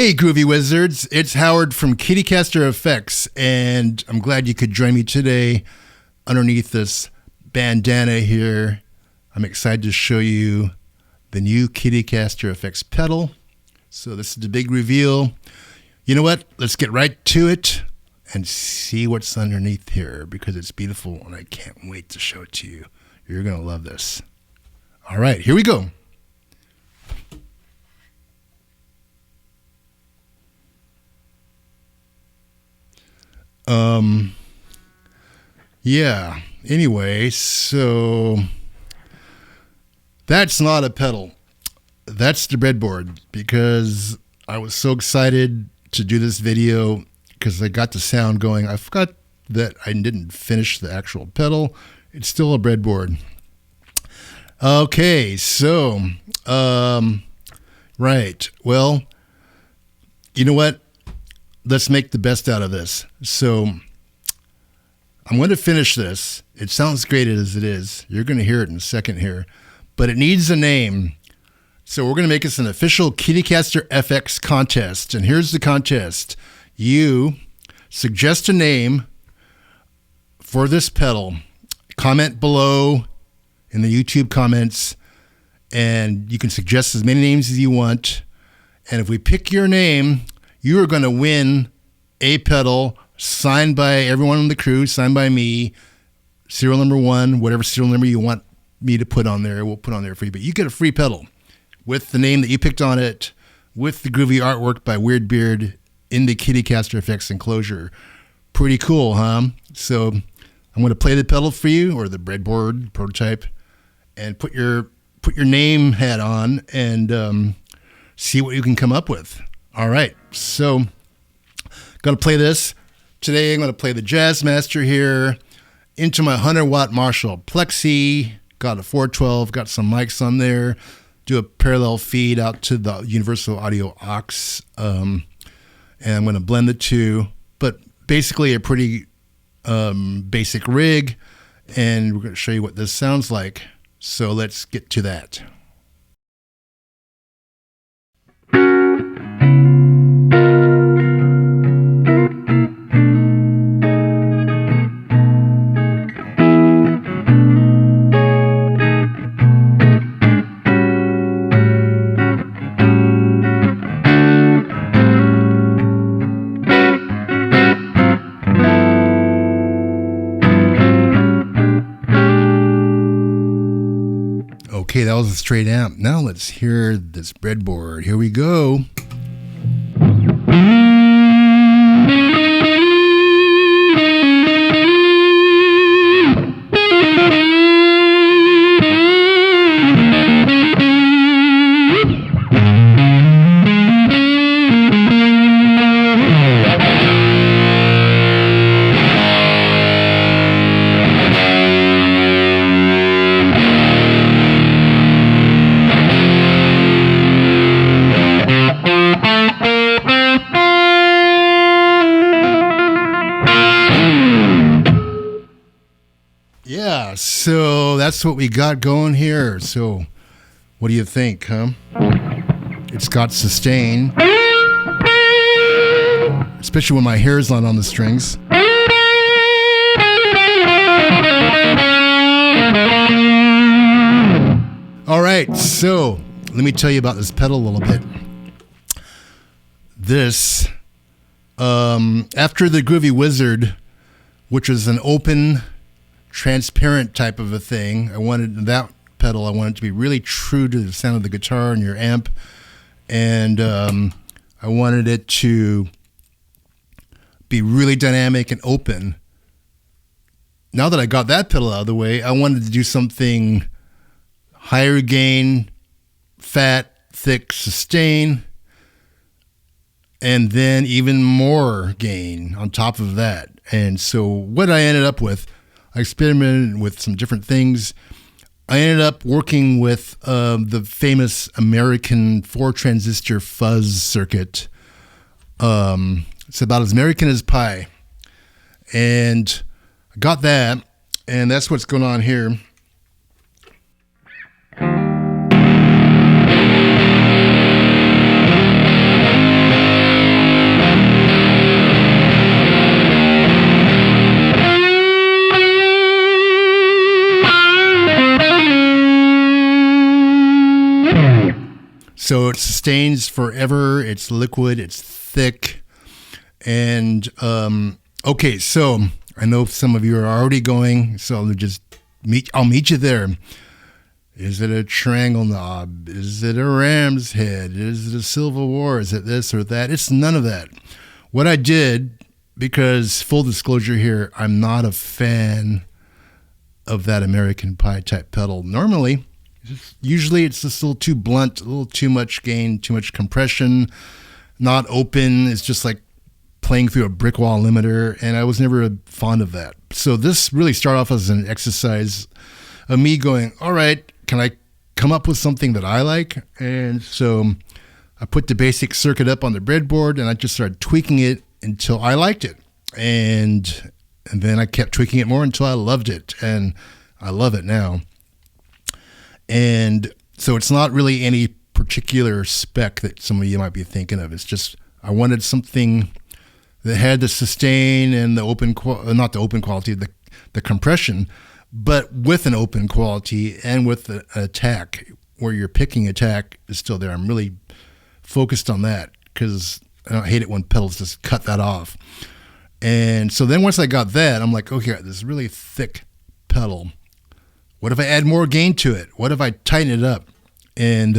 Hey, Groovy Wizards, it's Howard from kittycasterFX, and I'm glad you could join me today underneath this bandana here. I'm excited to show you the new kittycasterFX pedal. So this is the big reveal. You know what? Let's get right to it and see what's underneath here because it's beautiful and I can't wait to show it to you. You're going to love this. All right, here we go. Yeah, anyway, so that's not a pedal. That's the breadboard because I was so excited to do this video because I got the sound going. I forgot that I didn't finish the actual pedal. It's still a breadboard. Okay, so, right. Well, you know what? Let's make the best out of this. So I'm going to finish this. It sounds great as it is. You're going to hear it in a second here, but it needs a name. So we're going to make this an official kittycasterFX contest. And here's the contest. You suggest a name for this pedal. Comment below in the YouTube comments, and you can suggest as many names as you want. And if we pick your name, you are going to win a pedal signed by everyone on the crew, signed by me, serial number 1, whatever serial number you want me to put on there, we'll put on there for you. But you get a free pedal with the name that you picked on it, with the groovy artwork by Weird Beard in the kittycasterFX enclosure. Pretty cool, huh? So I'm going to play the pedal for you, or the breadboard prototype, and put your name hat on and see what you can come up with. All right, so going to play this. Today I'm going to play the Jazz Master here into my 100-watt Marshall Plexi. Got a 412, got some mics on there. Do a parallel feed out to the Universal Audio aux. And I'm going to blend the two. But basically a pretty basic rig. And we're going to show you what this sounds like. So let's get to that. Okay, that was a straight amp. Now let's hear this breadboard. Here we go. Yeah, so that's what we got going here. So what do you think, huh? It's got sustain, especially when my hair's not on the strings. All right, so let me tell you about this pedal a little bit. This, after the Groovy Wizard, which is an open, transparent type of a thing. I wanted that pedal, I wanted it to be really true to the sound of the guitar and your amp. And I wanted it to be really dynamic and open. Now that I got that pedal out of the way, I wanted to do something higher gain, fat, thick sustain, and then even more gain on top of that. And so what I ended up with, I experimented with some different things. I ended up working with the famous American 4-transistor fuzz circuit. It's about as American as pie. And I got that, and that's what's going on here. So it sustains forever. It's liquid. It's thick. And, okay, so I know some of you are already going, so I'll meet you there. Is it a triangle knob? Is it a ram's head? Is it a Civil War? Is it this or that? It's none of that. What I did, because full disclosure here, I'm not a fan of that American Pie type pedal. Usually it's just a little too blunt, a little too much gain, too much compression, not open. It's just like playing through a brick wall limiter, and I was never fond of that. So this really started off as an exercise of me going, all right, can I come up with something that I like? And so I put the basic circuit up on the breadboard, and I just started tweaking it until I liked it. And then I kept tweaking it more until I loved it, and I love it now. And so it's not really any particular spec that some of you might be thinking of. It's just I wanted something that had the sustain and the not the open quality, the compression, but with an open quality and with the attack, where your picking attack is still there. I'm really focused on that because I don't hate it when pedals just cut that off. And so then once I got that, I'm like, okay, this really thick pedal. What if I add more gain to it? What if I tighten it up? And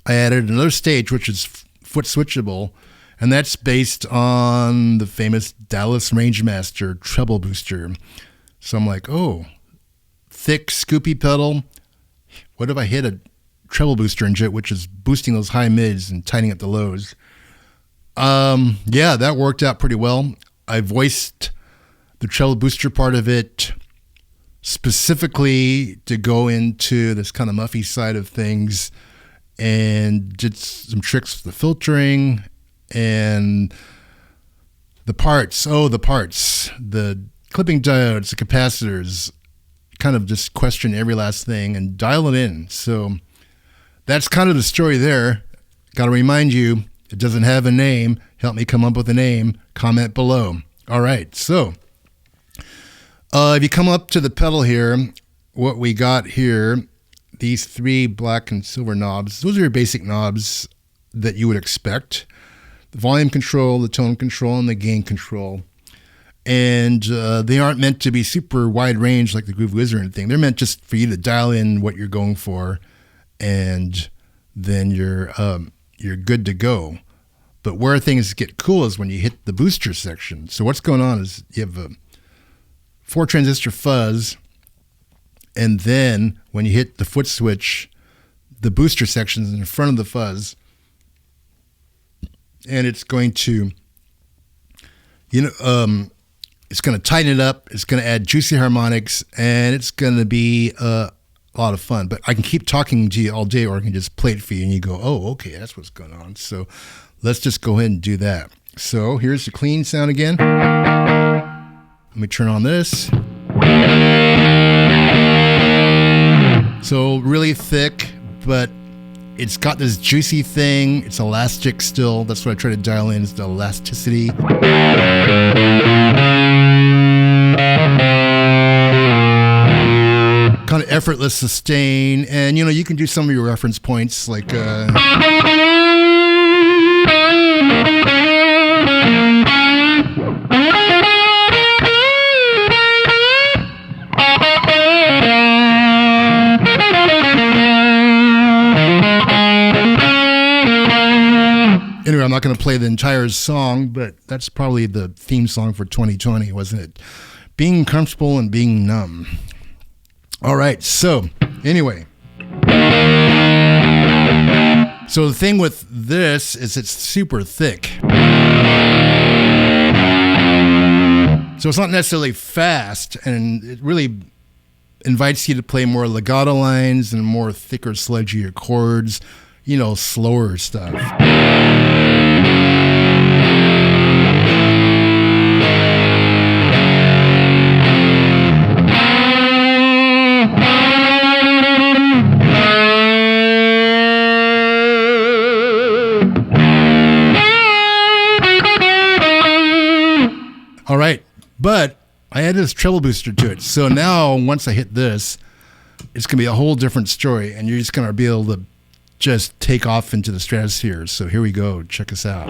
I added another stage, which is foot switchable, and that's based on the famous Dallas Rangemaster treble booster. So I'm like, oh, thick, scoopy pedal. What if I hit a treble booster into it, which is boosting those high mids and tightening up the lows? Yeah, that worked out pretty well. I voiced the treble booster part of it specifically to go into this kind of muffy side of things, and did some tricks with the filtering and the parts. The clipping diodes, the capacitors, kind of just question every last thing and dial it in. So that's kind of the story there. Got to remind you, it doesn't have a name. Help me come up with a name. Comment below. All right, so if you come up to the pedal here, what we got here, these three black and silver knobs, those are your basic knobs that you would expect. The volume control, the tone control, and the gain control. And they aren't meant to be super wide range like the Groove Wizard or anything. They're meant just for you to dial in what you're going for, and then you're good to go. But where things get cool is when you hit the booster section. So what's going on is you have a 4 transistor fuzz, and then when you hit the foot switch, the booster section is in front of the fuzz, and it's going to, it's going to tighten it up. It's going to add juicy harmonics, and it's going to be a lot of fun. But I can keep talking to you all day, or I can just play it for you, and you go, oh, okay, that's what's going on. So let's just go ahead and do that. So here's the clean sound again. Let me turn on this. So really thick, but it's got this juicy thing. It's elastic still. That's what I try to dial in, is the elasticity. Kind of effortless sustain. And, you can do some of your reference points like... Anyway, I'm not going to play the entire song, but that's probably the theme song for 2020, wasn't it? Being comfortable and being numb. All right, so anyway. So the thing with this is it's super thick. So it's not necessarily fast, and it really invites you to play more legato lines and more thicker, sludgier chords, slower stuff. All right, but I added this treble booster to it. So now once I hit this, it's going to be a whole different story, and you're just going to be able to just take off into the stratosphere. So here we go. Check us out.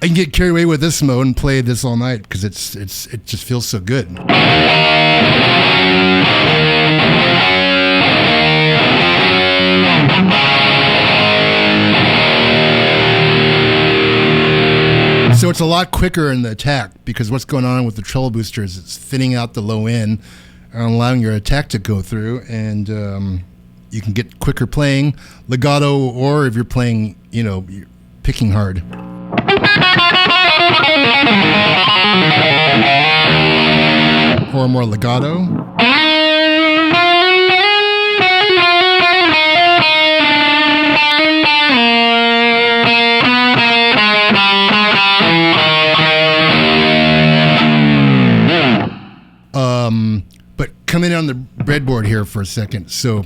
I can get carried away with this mode and play this all night because it just feels so good. So it's a lot quicker in the attack because what's going on with the treble booster is it's thinning out the low end and allowing your attack to go through, and you can get quicker playing legato, or if you're playing, you're picking hard. Or more legato. But coming on the breadboard here for a second. So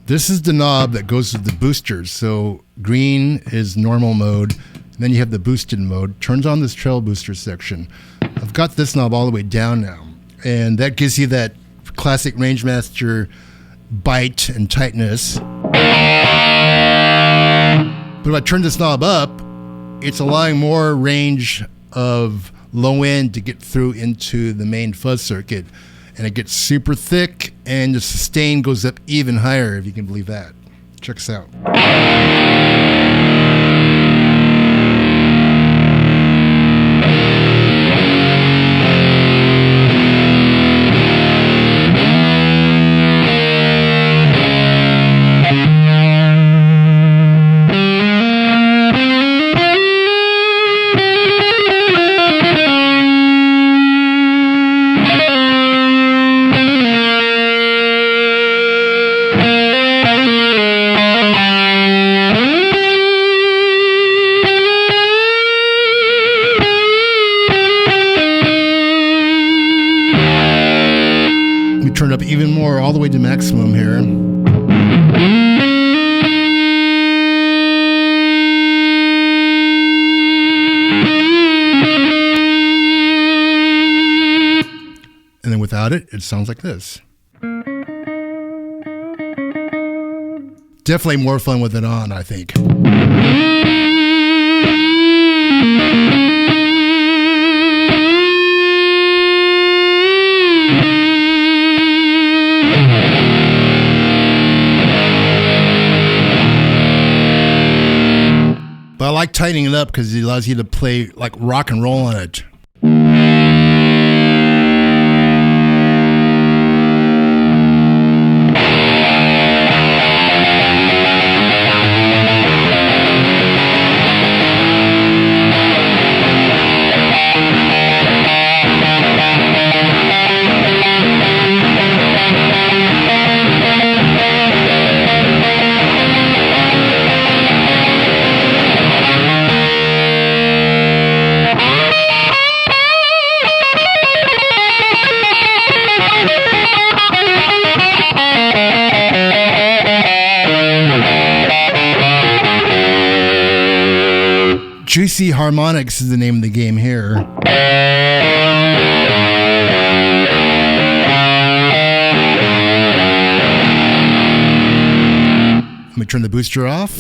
this is the knob that goes with the boosters. So green is normal mode. And then you have the boosted mode. Turns on this treble booster section. I've got this knob all the way down now. And that gives you that classic Rangemaster bite and tightness. But if I turn this knob up, it's allowing more range of low end to get through into the main fuzz circuit. And it gets super thick, and the sustain goes up even higher, if you can believe that. Check us out. Turn it up even more, all the way to maximum here. And then without it, it sounds like this. Definitely more fun with it on, I think. But I like tightening it up because it allows you to play like rock and roll on it. Juicy Harmonics is the name of the game here. Let me turn the booster off.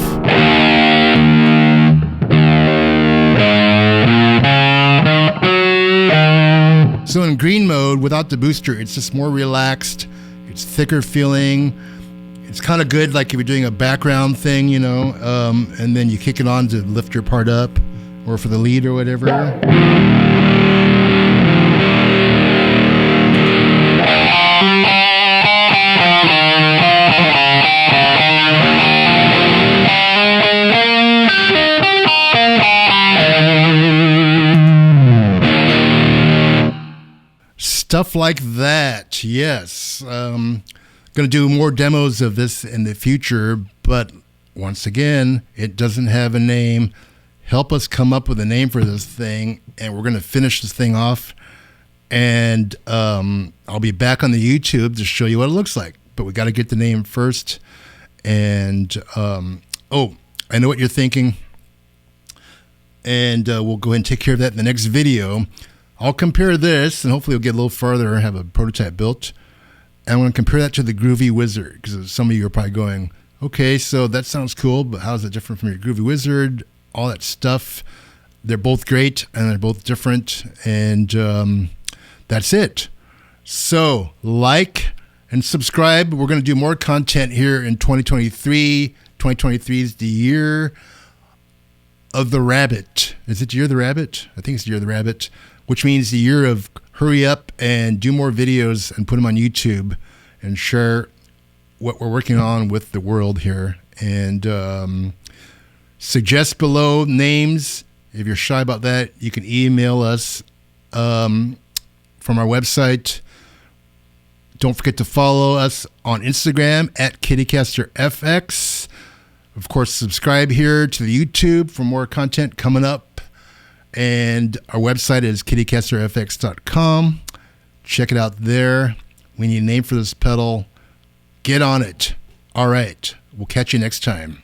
So in green mode, without the booster, it's just more relaxed. It's thicker feeling. It's kind of good, like if you're doing a background thing, and then you kick it on to lift your part up, or for the lead or whatever. stuff like that. Yes. Going to do more demos of this in the future, but once again, it doesn't have a name. Help us come up with a name for this thing, and we're going to finish this thing off. And I'll be back on the YouTube to show you what it looks like. But we got to get the name first. And, oh, I know what you're thinking. And we'll go ahead and take care of that in the next video. I'll compare this, and hopefully we'll get a little farther and have a prototype built. And I'm going to compare that to the Groovy Wizard, because some of you are probably going, okay, so that sounds cool, but how is it different from your Groovy Wizard? All that stuff. They're both great, and they're both different, and that's it. So, like and subscribe. We're going to do more content here in 2023. 2023 is the year of the rabbit. Is it the year of the rabbit? I think it's the year of the rabbit, which means the year of hurry up and do more videos and put them on YouTube and share what we're working on with the world here. And suggest below names. If you're shy about that, you can email us from our website. Don't forget to follow us on Instagram at kittycasterFX. Of course, subscribe here to the YouTube for more content coming up. And our website is kittycasterFX.com. Check it out there. We need a name for this pedal. Get on it. All right. We'll catch you next time.